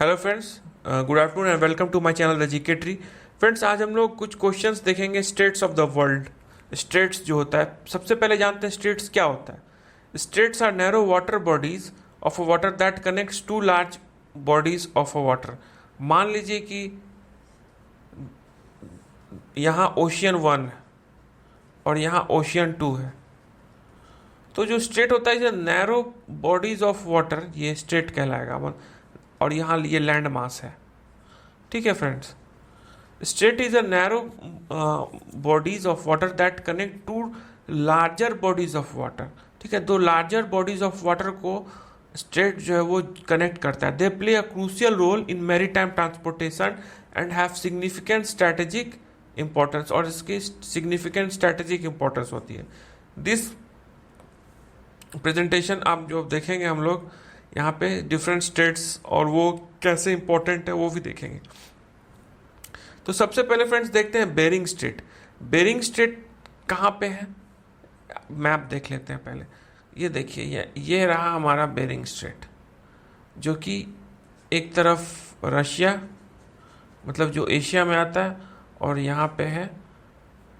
Hello friends, good afternoon and welcome to my channel the GK tree. Friends, आज हम लोग कुछ questions देखेंगे straits of the world. Straits जो होता है, सबसे पहले जानते हैं स्टेट्स क्या होता है। Straits are narrow water bodies of a water that connects to large bodies of a water. मान लीजिए कि यहाँ ओशियन 1 है और यहाँ ओशियन 2 है, तो जो स्टेट होता है ये नैरो बॉडीज ऑफ वाटर, ये स्टेट कहलाएगा। और यहाँ ये लैंड मास है। ठीक है friends, strait is a narrow bodies of water that connect to larger bodies of water. ठीक है, दो लार्जर बॉडीज ऑफ वाटर को स्टेट जो है वो कनेक्ट करता है। They play a crucial role in maritime transportation and have significant strategic importance, और इसकी सिग्निफिकेंट स्ट्रैटेजिक इंपॉर्टेंस होती है। दिस प्रेजेंटेशन आप जो देखेंगे हम लोग यहाँ पे डिफरेंट स्टेट्स और वो कैसे इंपॉर्टेंट है वो भी देखेंगे। तो सबसे पहले फ्रेंड्स देखते हैं बेरिंग स्ट्रेट। बेरिंग स्ट्रेट कहाँ पे है, मैप देख लेते हैं पहले। ये देखिए, ये रहा हमारा बेरिंग स्ट्रेट, जो कि एक तरफ रशिया, मतलब जो एशिया में आता है, और यहाँ पे है,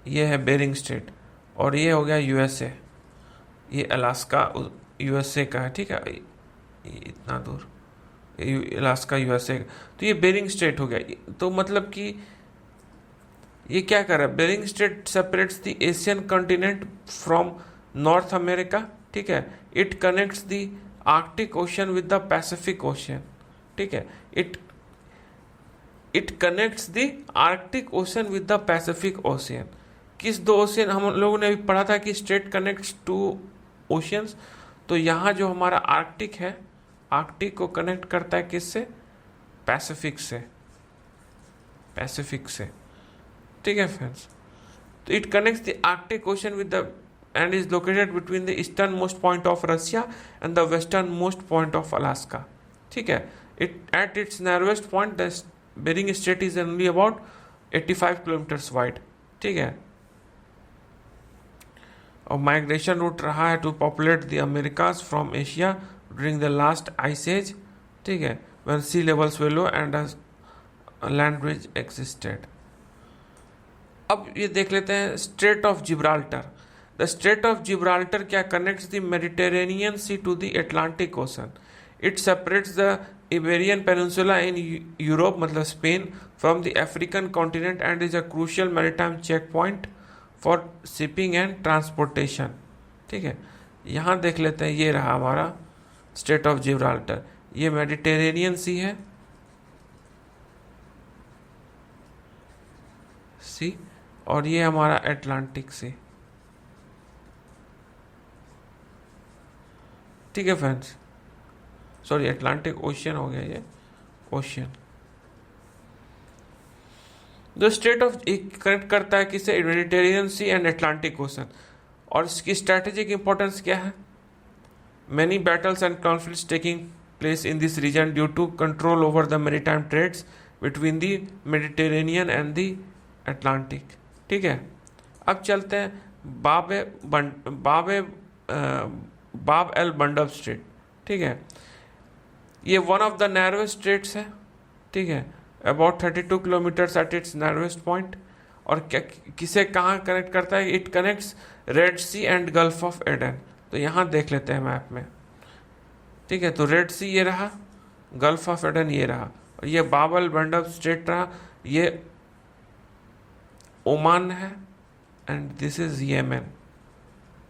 ये है बेरिंग स्ट्रेट। और ये हो गया यूएसए, ये अलास्का यूएसए का है। ठीक है, ये इतना दूर अलास्का यूएसए का, तो ये बेरिंग स्ट्रेट हो गया। तो मतलब कि ये क्या कर रहा है, Bering Strait separates the Asian continent from North America. ठीक है, it connects the Arctic Ocean with the Pacific Ocean. ठीक है, it connects the Arctic Ocean with the Pacific Ocean. किस दो ओशियन, हम लोगों ने अभी पढ़ा था कि स्ट्रेट कनेक्ट्स टू ओशियंस। तो यहाँ जो हमारा आर्कटिक है, आर्कटिक को कनेक्ट करता है किससे, पैसिफिक से, पैसिफिक से। ठीक है फ्रेंड्स, तो it connects the Arctic Ocean with the and is located between the easternmost point of Russia and the westernmost point of Alaska. ठीक है, it at its narrowest point the Bering Strait is only about 85 kilometres wide. ठीक है, और migration route रहा है to populate the Americas from Asia during the last ice age. ठीक है, when sea levels were low and land bridge existed. अब ये देख लेते हैं strait of Gibraltar. The strait of Gibraltar क्या connects the Mediterranean sea to the Atlantic ocean. It separates the Iberian peninsula in Europe, मतलब Spain, from the African continent and is a crucial maritime checkpoint for shipping and transportation. ठीक है, यहाँ देख लेते हैं, ये रहा हमारा स्ट्रेट ऑफ जिब्राल्टर। ये मेडिटेरेनियन सी है, सी, और ये हमारा अटलांटिक सी। ठीक है फ्रेंड्स, सॉरी अटलांटिक ओशियन हो गया, ये ocean. The strait of connect करता है किसे, Mediterranean Sea and Atlantic Ocean. और इसकी स्ट्रैटेजिक इंपॉर्टेंस क्या है, many battles and conflicts taking place in this region due to control over the maritime trades between the Mediterranean and the Atlantic. ठीक है, अब चलते हैं बाब एल बंडब स्ट्रेट। ठीक है, ये one of the narrowest straits है। ठीक है, about 32 kilometres at its narrowest point. और किसे कहाँ कनेक्ट करता है, it connects Red Sea and Gulf of Aden. तो यहाँ देख लेते हैं मैप में। ठीक है, तो रेड सी ये रहा, गल्फ ऑफ एडन ये रहा, और ये बाब एल बंडब स्ट्रेट रहा, ये ओमान है, एंड दिस इज येमेन।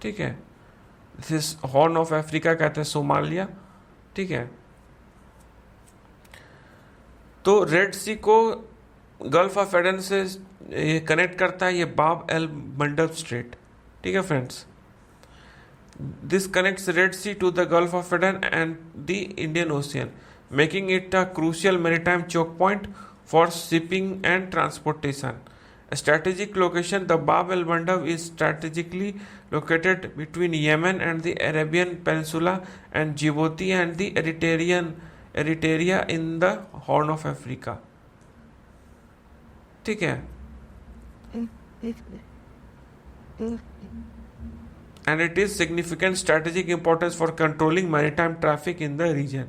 ठीक है, this is Horn of Africa, कहते हैं सोमालिया। ठीक है, तो रेड सी को गल्फ ऑफ एडन से कनेक्ट करता है ये बाब एल बंडब स्ट्रेट। ठीक है फ्रेंड्स, this connects Red Sea to the Gulf of Aden and the Indian Ocean, making it a crucial maritime choke point for shipping and transportation. A strategic location, the Bab el Mandab is strategically located between Yemen and the Arabian Peninsula and Djibouti and the Eritrea in the Horn of Africa. ठीक है, and it is significant strategic importance for controlling maritime traffic in the region.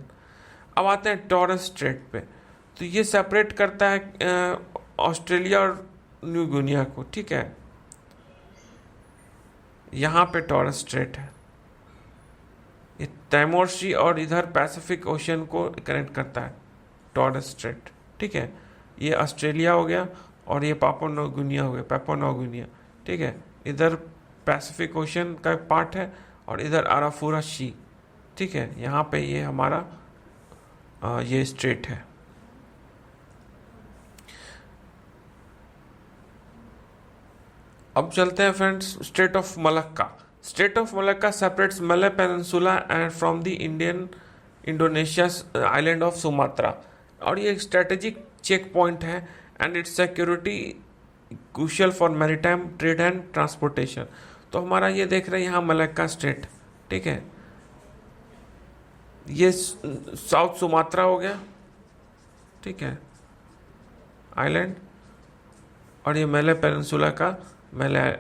अब आते हैं taurus straight पे। तो ये separate करता है ऑस्ट्रेलिया और न्यू गिनिया को, ठीक है। यहाँ पे टॉरस स्ट्रेट है, ये तैमूर सी और इधर पैसिफिक ओशियन को कनेक्ट करता है टॉरस स्ट्रेट, ठीक है। ये ऑस्ट्रेलिया हो गया और ये पापुआ न्यू गिनिया हो गया, पापुआ न्यू गिनिया, ठीक है। इधर पैसिफिक ओशियन का पार्ट है और इधर आराफुरा सी, ठीक है। यहाँ पे ये हमारा ये स्ट्रेट है। अब चलते हैं friends straight of Malacca. Straight of Malacca separates Malay peninsula and from the Indonesia island of Sumatra, और ये एक स्ट्रेटेजिक चेक पॉइंट है and it's security crucial for maritime trade and transportation. तो हमारा ये देख रहे हैं यहाँ मलक्का स्ट्रेट, ठीक है। ये साउथ सुमात्रा हो गया, ठीक है, आइलैंड, और ये मलय पेनिनसुला का मलय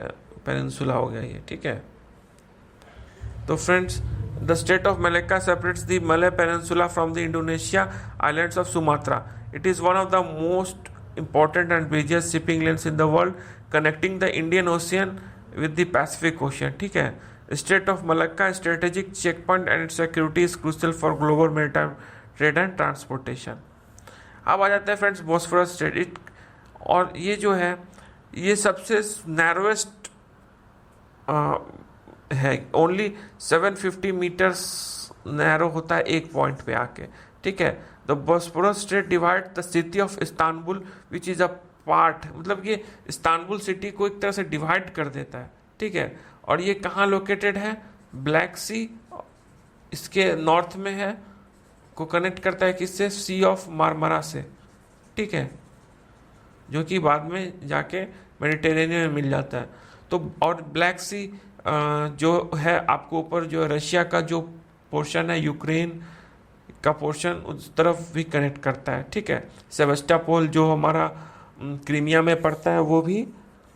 पेनिनसुला हो गया ये, ठीक है। तो friends the strait of Malacca separates the Malay peninsula from the Indonesia islands of Sumatra. It is one of the most important and busiest shipping lanes in the world, connecting the Indian Ocean with the Pacific Ocean, ठीक है। Strait of Malacca strategic checkpoint and its security is crucial for global maritime trade and transportation। अब आ जाते हैं friends Bosphorus straight, और ये जो है ये सबसे नैरोएस्ट है, ओनली 750 मीटर्स नैरो होता है एक पॉइंट पे आके, ठीक है। The Bosphorus straight divide the city of Istanbul which is a part, मतलब ये इस्तांबुल सिटी को एक तरह से डिवाइड कर देता है, ठीक है। और ये कहाँ लोकेटेड है, ब्लैक सी इसके नॉर्थ में है, को कनेक्ट करता है किससे, सी ऑफ मारमरा से, ठीक है, जो कि बाद में जाके मेडिटेरेनियन में मिल जाता है। तो और ब्लैक सी जो है आपको ऊपर जो रशिया का जो पोर्शन है, यूक्रेन का पोर्शन, उस तरफ भी कनेक्ट करता है, ठीक है। सेवेस्टोपोल जो हमारा क्रीमिया में पड़ता है वो भी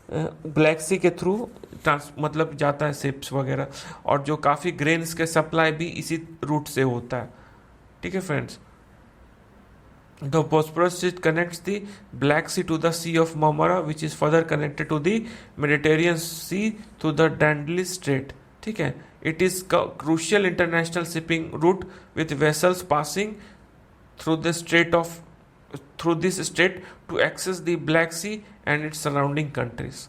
ब्लैक सी के थ्रू मतलब जाता है शिप्स वगैरह, और जो काफ़ी ग्रेन्स के सप्लाई भी इसी रूट से होता है, ठीक है friends. The Bosphorus strait connects the Black Sea to the Sea of Marmara which is further connected to the Mediterranean sea through the Dardanelles strait, ठीक है। It is crucial international shipping route with vessels passing through this strait to access the Black Sea and its surrounding countries।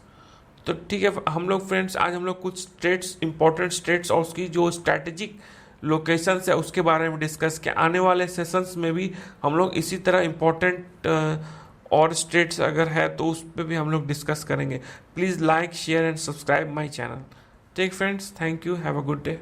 तो ठीक है हम लोग friends आज हम लोग कुछ स्टेट्स, इंपॉर्टेंट स्टेट्स और उसकी जो स्ट्रैटेजिक लोकेशंस है उसके बारे में डिस्कस किया। आने वाले सेशंस में भी हम लोग इसी तरह इंपॉर्टेंट और स्टेट्स अगर है तो उस पर भी हम लोग डिस्कस करेंगे। Please like share and subscribe my channel. Take friends, thank you, have a good day।